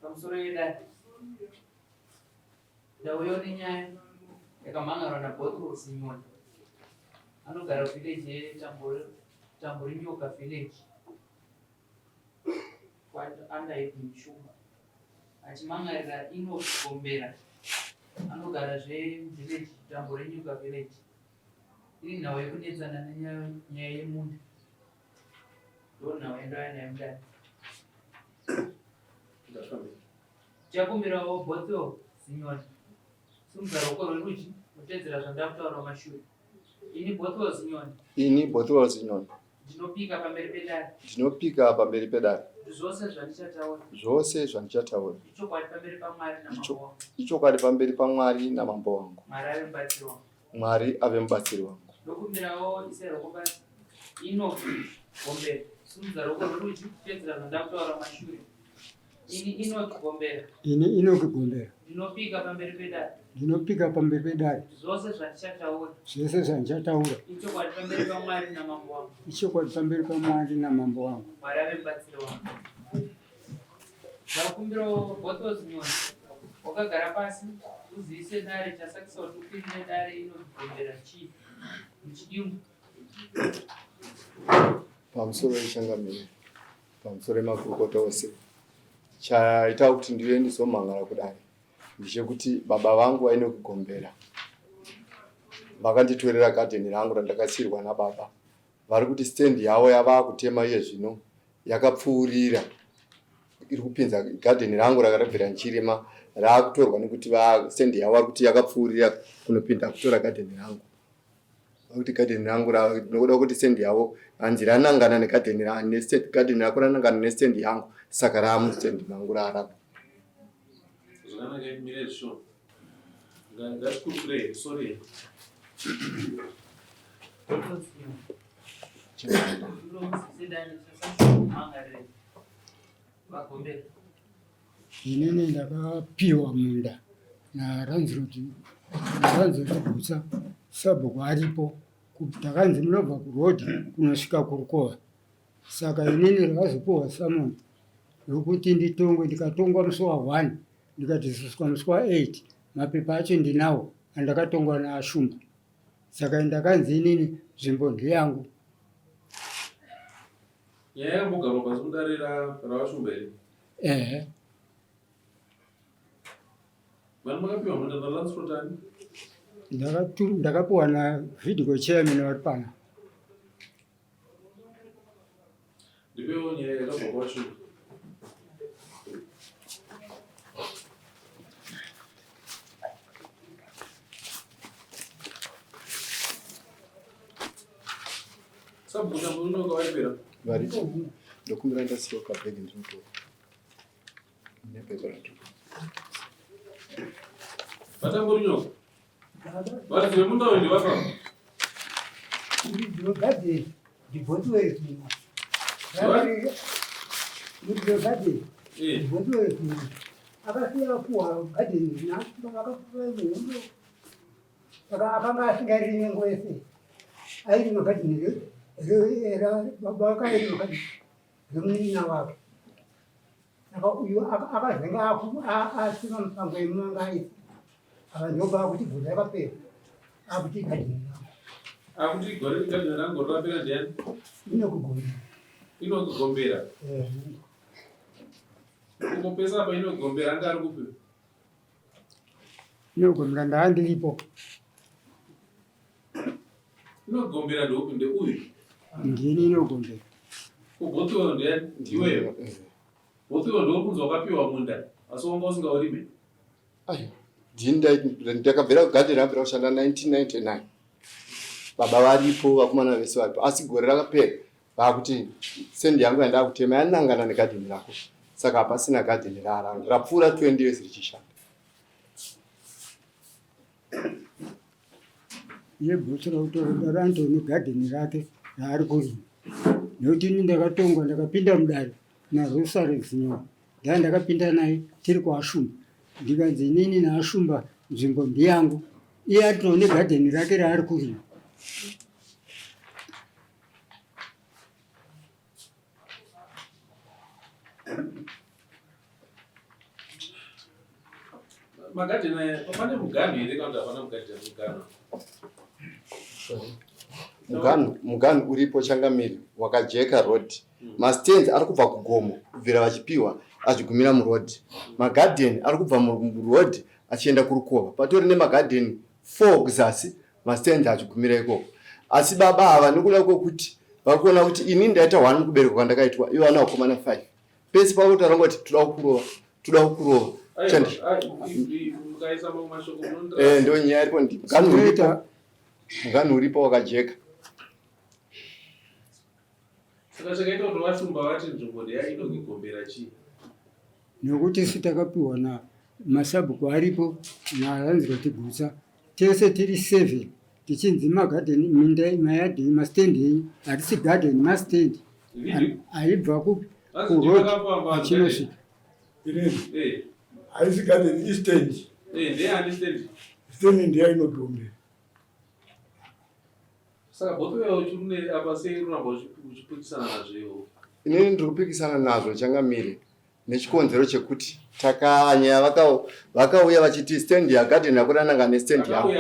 pamusoro yedare ndauyo nenyaya yakamhangarwa naBottles Nyoni. Anogara village yeTamborinyoka village under Mshumba, achimhangarira Enoch Gombera anogarazve village Tamborinyoka village. Iri nhau yekunetsana nenyaya yemunda, ndo nhau yandoya nayo mudare. Tichakumbirawo Bottles Nyoni simugara uko rwerudyi mutedzera zvandakutaura mashure. Ini Bottles Nyoni ndinopika pamberi pedare. Zvose zvandichataura ichokwadi pamberi paMwari namambo wangu. Mwari ave mubatsiri wangu. Ndokumbirawo isero kubasa Enoch Gombera simugara uko rwerudyi mutedzera zvandakutaura mashure. Ini Enoch Gombera ndinopika pamberi pedare. Zvose zvandichataura ichokwadi pamberi paMwari namambo wangu. Mwari ave mubatsiri wangu. Ndakumbirawo Bottles Nyoni wakagara pasi uziise dare chasakisa kuti upinde dare inogombera chii muchidimbu pamusoro yechangamire pamusoro yemakurukota ose. Chaita kuti ndive ndizomhangara kudare ndechekuti baba vangu vaine kugombera vakanditorera gadheni rangu randakasirwa nababa. Vari kuti stendi yavo yava kutema iye zvino yakapfuurira iri kupinza gadheni rangu rakarabvira nchirema raakutorwa nekuti stendi yavo vari kuti yakapfuurira kunopinda kutora gadheni rangu. Kuti gadheni rangu nokuda kuti stendi yavo hanzi ranangana negadheni rako ranangana nestendi yangu, saka raamustendi mangu raarapa. Inini ndakapiwa munda naranziroti Butsa sabhuku aripo takanzi munobva kurodhi kunosvika kurukova. Saka inini rakazopiwa samoni rokuti nditongwe. Ndikatongwa musi wa1 ndikadzisiswa musi wa8 mapepa acho ndinawo andakatongwa naashumba. Saka ndakanzi inini nzvimbo ndeyangu. Nyaya yamugaro pasi mudare ravashumba here? Ehe. Vanhu makapiwa munda naLandsrotani? Ndakapiwa naVidco chairman vari pana. Ndipewo nyaya yakabva kwavashumba. Sabhuku Tamborinyoka varipera? Varipo. Ndokumbira ndasiyo kabhegi ndinotora. Nepepa racho. Vatamborinyoka? Vari vemunda uyu ndivapa? Ndinogadheni ndiBottles Nyoni. Bottles Nyoni akasiya kuwa gadheni akafuwa muhondo. Saka akanga asingarime ngwese airima gadheni baba vakairima gadheni remunina wake. Saka uyu akazenga asima mupango yemumanga aisi ndobva kuti bvudza yakapera akuti gadheni rangu. Akuti gadheni rangu rakapera ndiani? Inokugombera. Kumupesa apa inokugombera anga ari kupi? Inokugombera ndaandiripo. Inokugombera ndeupi? Ndeuyu? Ndini inokugombera. KuBottles ndiani? Ndiweyo? Bottles ndokunzi wakapiwa munda asi wanga usingaurime? Ndakabvira kugadheni rabvira kushanda 1999. Baba varipo, vakomana vese varipo, asi gore rakapera vakuti stendi yangu yandakutema yanangana negadheni rako. Saka hapasina gadheni rarangu rapfuura 20 years richishanda. Yebhutsira kutora Antony gadheni rake raari kurima. Nokuti ini ndakatongwa ndakapinda mudare naRosarex Nyoni. Ndakapinda naye tiri kuashumba. Ndikanzi inini naashumba nzvimbo ndiyangu. Iye atone gadheni rake raari kurima. magadheni pane muganhu here kana kuti hapana muganhu? Muganhu uripo Changamire wakajeka road. Mastands ari kubva kugomo kubvira vachipiwa achigumira muroad. Magadheni ari kubva muroad achienda kurukova. Patori nemagadheni 4 kuzasi, mastands achigumira ikoko. Asi baba ava nekuda kwokuti vakuona kuti ini ndaita 1 kubereka kwandakaitwa, ivo vana vakomana 5. Pesi pavo tarongoti toda kukurova. Ndo nyaya iripo ndi muganhu uripo wakajeka. Saka chakaita kuti vashumba vati nzvimbo ndeyainogombera chii? Nekuti sitakapiwa na masabhuku aripo naanzi kuti Gutsa tese tiri 7 tichinzi magadheni minda mayadheni mastendi enyu hatisi gadheni mastendi aibva kuroad achinosvika haisi gadheni istendi ndeyani stendi? stendi ndeyainogombera. Saka botoya uchirune apa sei uramba uchipikisana nazvo iwo? Inini ndiri kupikisana nazvo Changamire nechikonzero chekuti takanya vakauya vachiti stand yagadheni yakudananga nestand yavo.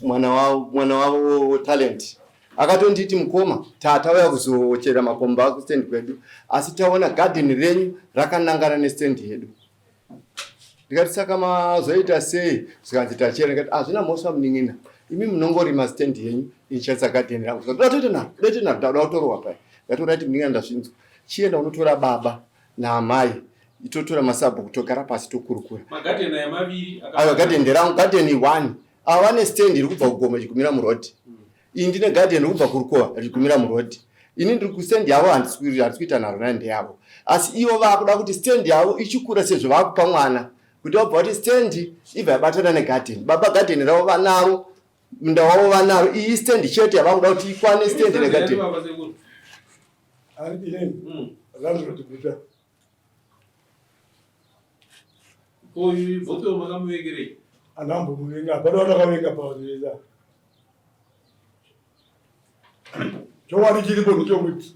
Mwana wavo talent akatonditi mukoma tatauya kuzochera makomba akustand kwedu, asi taona gadheni renyu rakanangana nestand yedu. Ndikati saka mazoita sei? Zikanzi tachera, ndikati hazvina mhosva muning'ina, imi munongorima stand yenyu ichitsa gadheni rangu. Doti naro kutorwa pai. Ndatorati muning'ina ndazvinzwa. Chienda unotora baba naamai, itotora masabhuku kutogara pasi tokurukura. Magadheni aya maviri ayo gadheni nderangu, gadheni 1 ava nestand iri kubva kugomo ichigumira muroad. Ini ndine gadheni iri kubva kurukova ichigumira muroad. Ini ndiri kustand yavo handisi kuita nharo nayo ndeyavo, asi ivo vakuda kuti stand yavo ichikura sezvo vakupa mwana kuti vabva kuti stand ibva yabatana negadheni. Baba gadheni ravo vanaro, munda wavo vanaro, iyi stand chete yavakuda kuti ikwane stand negadheni. Ari bileni landlord Gutsa oyu boto makamuvegerei anambo muvenga pano vakavenga pauzeza chokwadi chiripo ndechokuti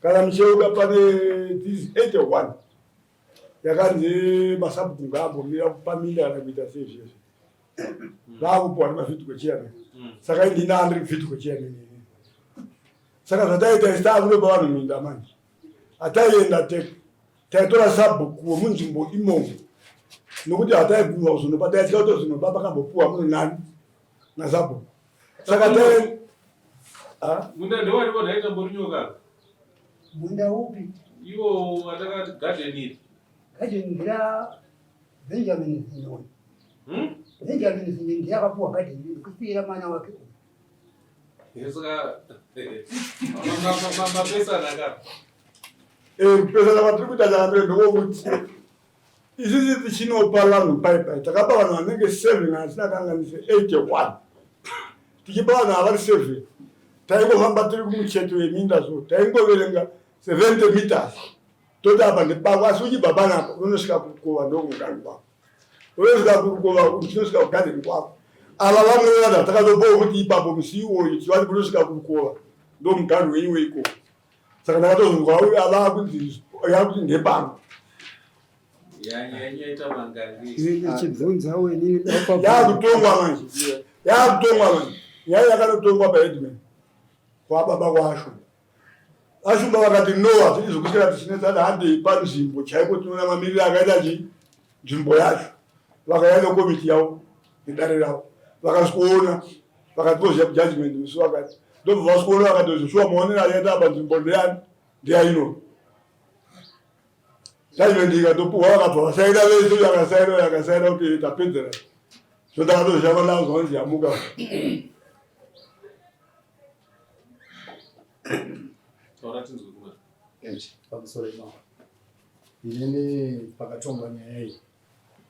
kana mucheuka pane this 81 yakanzi masabhuku ngaambomira paminda kana kuita seizvozvo vakupuwa nemavhidhiko chiyamene. Saka indini andiri kuvhidhiko chiyamene. Saka zvataita isi taakunopa vanhu minda manje, hataienda taitora sabhuku womunzvimbo imomo nokuti hataibvumirwa kuzonopa, taitya kutozvinopa pakambopuwa muno nani nasabhuku. Saka munda ndewaripo ndaitamborinyuka. Munda upi? Iwo watakati gadheni iri. Gadheni ndira Benjamin Zinyoni. Benjamin Zinyoni ndiyakapuwa gadheni kupira mwana wake. Saka mapesana akapa. Kupesana matiri kuita chakamire ndokokuti isisi tichinopa vanhu paipai takapa vanhu vanenge 7 asina kanganise 81. Tichipa vanhu havari 7 taingofamba tiri kumucheto weminda so taingoverenga 70 meters toti apa ndepako, asi uchibva panapa unosvika kurukova ndokumugani kwako, unosvika kurukova uchinosvika kugadheni kwako. Ava vamwe vana takatopawo kuti ipapo musi iwoyo chivati kunosvika kurukova ndomugani wenyu ikoko. Saka ndakatozonzwa uyu ava kunzi yakuti ndepangu yanyaita mangangi chibvunzawo inini yakutongwa manje, nyaya yakanotongwa paedman kwababa kwashumba. Ashumba vakati no, hatizokutira tichinetsana handei panzvimbo chaipo tinoona mamiriro akaita nzvimbo yacho. Vakaenda komiti yavo nedare ravo vakasikuona vakatipoziva kujudgment musi wakati ndobva vasikuona vakatozoshuwa maonero akaita apa nzvimbo ndeyani ndeyaino judgment ikatopuhwa vakabva vasaira vese yakasaira kuti tapedzera so takatozvava navo zvanzi yamuka pamusoro ipapa inini pakatongwa nyaya iyi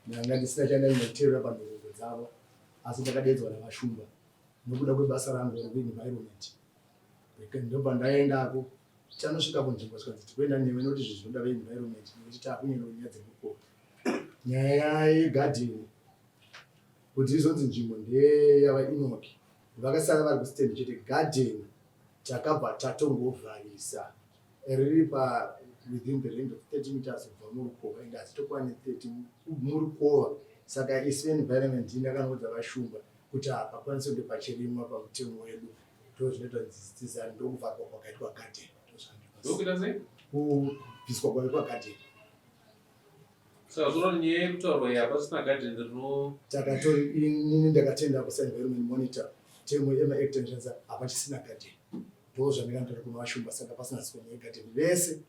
nyanga ndisina chandainoteerera panhoroondo dzavo, asi ndakadedzwa navashumba nokuda kwebasa rangu rekuenvironment. Ndobva ndaendako chanosvika kunzvimbo zvikanzi tikuenda newe nokuti zvizvoda veenvironment nokuti taakunyanya nyaya dzemukoko. Nyaya yegadheni kuti izonzi nzvimbo ndeyava Enoki, vakasara vari kustendi chete gadheni takabva tatongovharisa riri within the range of 30 meters kubva murukova ende hazitokwane 30 murukova. Saka isi environment indakanoudza vashumba kuti pakwanise kunge pachirimwa pamutemo wedu. Ndozvinoita nzidzisani ndokuvharwa kwakaitwa garden. Ndokuita sei? Kubviswa kwaitwa garden. Saka zvono nyaya yekutaurwa iyi hapasina garden rino inini ndakatenda kusaenvironment monitor temo ema-extensions hapachisina garden. Ndo zvandakanotaura kuna vashumba, saka pasina sikonye garden. Vese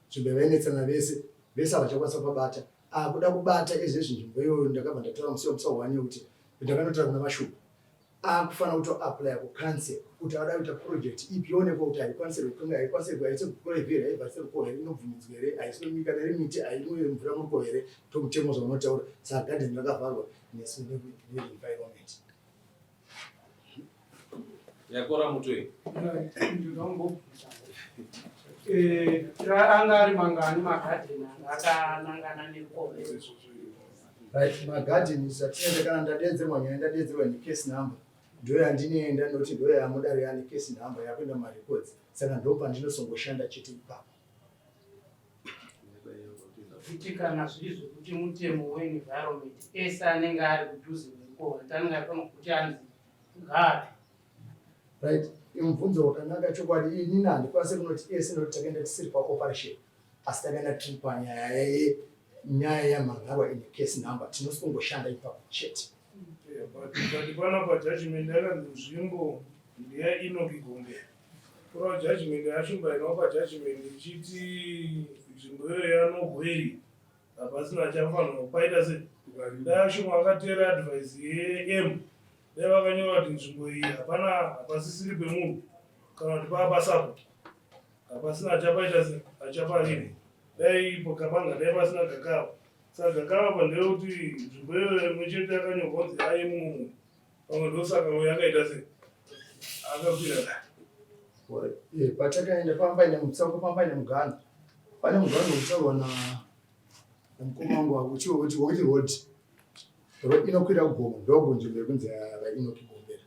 nzvimbo vainetsana vese havachakwanisa kubata. Kuda kubata izvezvi nzvimbo iyoyo ndakabva ndataura musi wemu1 kuti ndakanotaura kuna vashumba akufanira kutoapply kucancel kuti ada kuita project ipi yoonekwa kuti haikwanisirwi kunge haikwanisirwi haisi kuprevhera haibvarisirwi ko here inobvumidzwa here haisi nyika nerimiti haimwe mvura muriko here tomutemo zvaunotaura. Saka garden rakavharwa nesenvironment yakora mutoi anga ari mangani magadheni akanangana nekove. Right, magarden satinenge kana ndadedzerwa nyaya ndadedzerwa necase number ndo yandinoenda noti ndo yamudare yani case number yakuenda marecords. Saka ndo pandinosongoshanda chete ipapo. Kuti kana zviri zvokuti mutemo wenvironment ese anenge ari kudhuze nekova tanenge afanira kuti anzi ngave. Right, imubvunzo wakanaka chokwadi. Inini handikwanisi kunoti ese noti takaenda tisiri paoperation asi takaenda tiri panyaya nyaya yamhanharwa ine case number tinosongoshanda ipapo chete. But panapa judgment yakanzvimbo ndeya Enoch Gombe. Kura judgment yashumba inopa judgment ichiti nzvimbo iyoyo yanogweri hapasina chafanirwa kupaita se dayashumba akatera advice yeM dai vakanyora kuti nzvimbo iyi hapasisiri pemunhu kana kuti papasapo hapasina chapaita se hachapariri. Dai ipo kabanga dai pasina gakava. Saka gakava pandeyekuti nzvimbo iyoyo imwechete yakanyorwa kunzi aimunhu pamwe ndosaka yakaita se akakwira kare. Patakaenda pambaine mutsango pambaine mugana pane mugana wekutaurwa namukoma wangu wakuchiwo kuti wokuti road inokwira kugoma ndogo nzvimbo yekunzi vaEnoch Gombe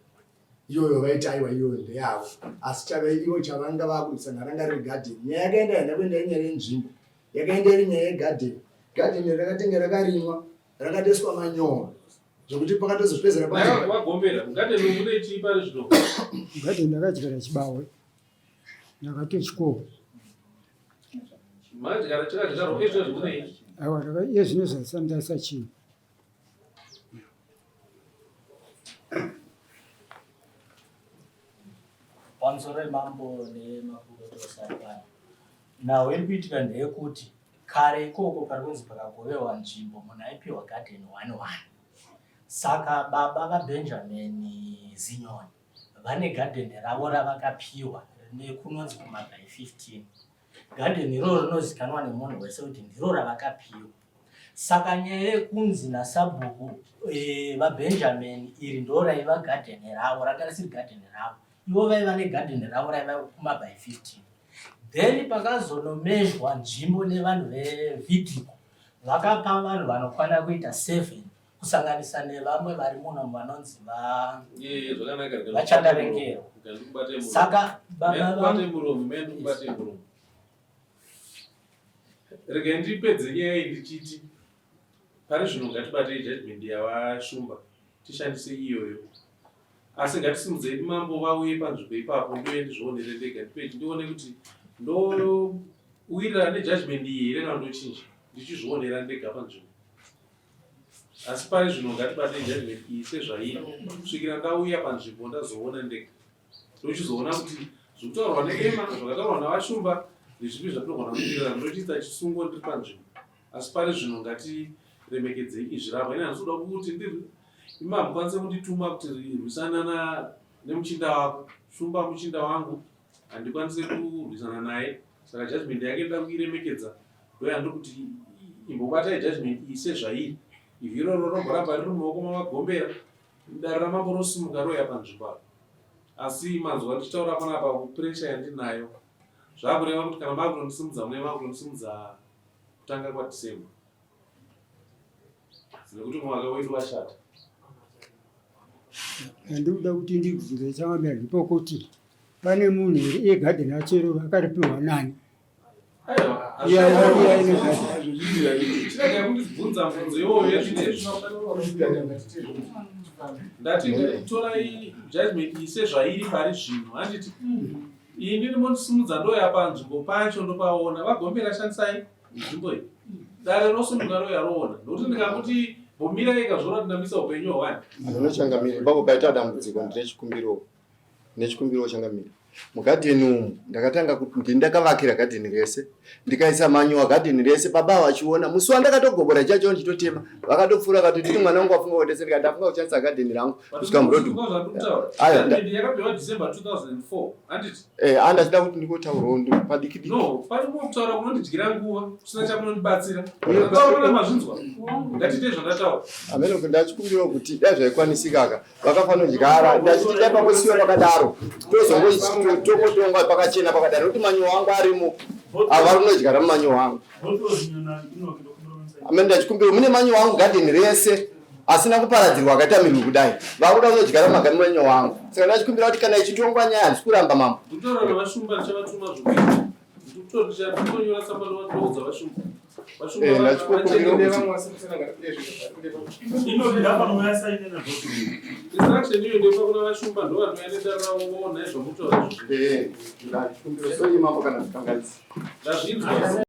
iyoyo vaiti aiwa iyoyo ndeyavo asi chava ivo chavanga vakuisa nharanga regarden. Nyaya yakaenda yandakuenda inyaya yenzvimbo yakaenda iri nyaya yegarden. Garden rakatenge rakarimwa rakatoiswa manyowa zvokuti pakatozopedzera wagombera garden mune chii pari zvino? Garden ndakadyara chibawe ndakatochikova. Manje kana chakadyarwa izvo zvinei? Aiwa iye zvinozasandasa chii. pamusoro remambo nemakurotosai pano nhau iri kuitika ndeyekuti kare ikoko pari kunzi pakagovewa nzvimbo munhu aipiwa garden 1-1. Saka baba vaBenjamin Zinyoni vane garden ravo ravakapiwa nekunonzi kumabai 15. Garden iroro rinozikanwa nemunhu wese kuti ndiro ravakapiwa. Saka nyaya yekunzi nasabhuku vaBenjamin iri ndo raiva garden ravo rakanga risiri garden ravo ivo vaiva negarden ravo raiva kumabai 15. Then pakazonomezhwa nzvimbo nevanhu veVidiko vakapa vanhu vanokwana kuita 7 kusanganisa nevamwe vari muno vanonzi vachandarengero. Saka rege ndipedze nyaya iyi ndichiti pari zvino ngatibatei judgment yavashumba tishandise iyoyo asi ngatisimudzei mambo vauye panzvimbo ipapo ndoende zvionere ndega ndione kuti ndowirirana nejudgment iyi here kana ndochinja ndichizvionera ndega panzvimbo. Asi pari zvino ngatibatei judgment iyi sezvairi kusvikira ndauya panzvimbo ndazoona ndega ndochizoona kuti zvokutaurwa neEma zvakataurwa navashumba ndezvipi zvatinogona kuwirirana ndochiita chisungo ndiri panzvimbo. Asi pari zvino ngatiremekedzei izvirapa ine handinoda kuti imamukwanise kundituma kuti rwisana nemuchinda wako shumba muchinda wangu handikwanise kurwisana naye. Saka judgment yake ndoda kuiremekedza ndoyandiri kuti imbobatai judgment iyi sezvairi ivhi iroro romboramba riri mumaoko mavagombera dare ramambo rosimuka roya panzvimbo apa. Asi manzwa ndichitaura panapa kupuresha yandinayo zvakureva kuti kana makutonisimudza mune makutonisimudza kutanga kwaDhisemba nekuti mwaka wedu washata. Handikuda kuti ndikuvhunze changamira ndipo kuti pane munhu egarden achero akaripiwa nani aiwa iya inogadheni. chirega kundibvunza mubvunzo iwoyo yezvinezvi ndati torai judgment iyi sezvairi pari zvino handiti iyi ndiri mondisimudza ndoya panzvimbo pacho ndopaona vagombera shandisai nzvimbo iyi dare rosununga roya roona ndokuti ndikakuti bomira ega zvora ndinamisa upenyu hwani ndinochangamira ipapo paita dambudziko ndinechikumbiro changamira mugadheni umu ndakatanga kuti ndakavakira gadheni rese ndikaisa manyowa gadheni rese baba vachiona musi wandakatogobora chacho ndichitotema vakatopfuura katoti mwana wangu wafunga kutese ndikafunga kushandisa gadheni rangu kusvika murodhi yakapihwa December 2004 handiti andachida kuti ndikotaurawo padiki no pari kutaura kunondidyira nguva kusina chakunondibatsira taurana mazvinzwa ngatite zvandataura amene ndachikumbirawo kuti dai zvaikwanisika vakafanira kudyara ndachiti dai pangosiyiwa pakadaro tozongotongwa pakachena pakadaro kuti manyowa wangu arimo ava rinodyara mumanyowa wangu amene ndachikumbira mune manyowa wangu gadheni rese asina kuparadzirwa akaita mirwi kudai vakuda kunodyara mumagani manyowa wangu saka ndachikumbira kuti kana ichitongwa nyaya handisi kuramba mambo nditaura navashumba ndichavatuma zvokui ndikutonyora tsamba ndoudza vashumba instruction iyo ndopa kuna vashumba ndo vanoendetaravo naizvomutaura zvazvinzwa